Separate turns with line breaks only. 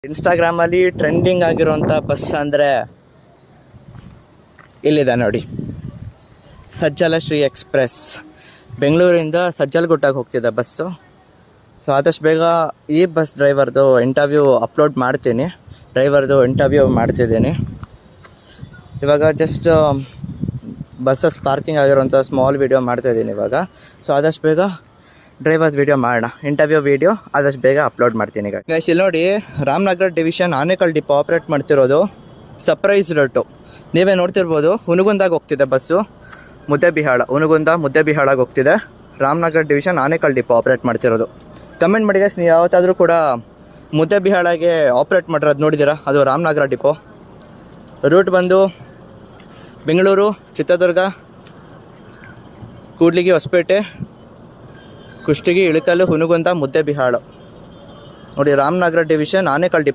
ಇನ್ಸ್ಟಾಗ್ರಾಮಲ್ಲಿ ಟ್ರೆಂಡಿಂಗ್ ಆಗಿರೋಂಥ ಬಸ್ ಅಂದರೆ ಇಲ್ಲಿದೆ ನೋಡಿ, ಸಜ್ಜಲ ಶ್ರೀ ಎಕ್ಸ್ಪ್ರೆಸ್. ಬೆಂಗಳೂರಿಂದ ಸಜ್ಜಲಗುಟ್ಟಾಗೆ ಹೋಗ್ತಿದೆ ಬಸ್ಸು. ಸೊ ಆದಷ್ಟು ಬೇಗ ಈ ಬಸ್ ಡ್ರೈವರ್ದು ಇಂಟರ್ವ್ಯೂ ಅಪ್ಲೋಡ್ ಮಾಡ್ತೀನಿ. ಡ್ರೈವರ್ದು ಇಂಟರ್ವ್ಯೂ ಮಾಡ್ತಿದ್ದೀನಿ. ಇವಾಗ ಜಸ್ಟ್ ಬಸ್ಸಸ್ ಪಾರ್ಕಿಂಗ್ ಆಗಿರೋಂಥ ಸ್ಮಾಲ್ ವೀಡಿಯೋ ಮಾಡ್ತಾಯಿದ್ದೀನಿ ಇವಾಗ. ಸೊ ಆದಷ್ಟು ಬೇಗ ಡ್ರೈವರ್ದು ವೀಡಿಯೋ ಮಾಡೋಣ, ಇಂಟರ್ವ್ಯೂ ವೀಡಿಯೋ ಆದಷ್ಟು ಬೇಗ ಅಪ್ಲೋಡ್ ಮಾಡ್ತೀನಿ. ಈಗ ಗೈಸ್ ಇಲ್ಲಿ ನೋಡಿ, Ramanagara division Anekal depot operate ಮಾಡ್ತಿರೋದು ಸರ್ಪ್ರೈಸ್ ರೂಟು. ನೀವೇ ನೋಡ್ತಿರ್ಬೋದು, ಹುನಗುಂದಾಗ ಹೋಗ್ತಿದೆ ಬಸ್ಸು. ಮುದ್ದೇಬಿಹಾಳ, ಹುನಗುಂದ ಮುದ್ದೇಬಿಹಾಳಾಗಿ ಹೋಗ್ತಿದೆ. Ramanagara division Anekal depot operate ಮಾಡ್ತಿರೋದು. ಕಮೆಂಟ್ ಮಾಡಿ ಗೈಸ್, ನೀವು ಯಾವತ್ತಾದರೂ ಕೂಡ ಮುದ್ದೇಬಿಹಾಳಗೆ ಆಪ್ರೇಟ್ ಮಾಡಿರೋದು ನೋಡಿದ್ದೀರಾ? ಅದು ರಾಮನಗರ ಡಿಪೋ. ರೂಟ್ ಬಂದು ಬೆಂಗಳೂರು, ಚಿತ್ರದುರ್ಗ, ಕೂಡ್ಲಿಗಿ, ಹೊಸಪೇಟೆ, ಕುಷ್ಟಗಿ, ಇಳಕಲ್ಲು, ಹುನಗುಂದ, ಮುದ್ದೇಬಿಹಾಳ. ನೋಡಿ, ರಾಮನಗರ ಡಿವಿಷನ್ ಆನೇಕಲ್ ಡಿಪೋ.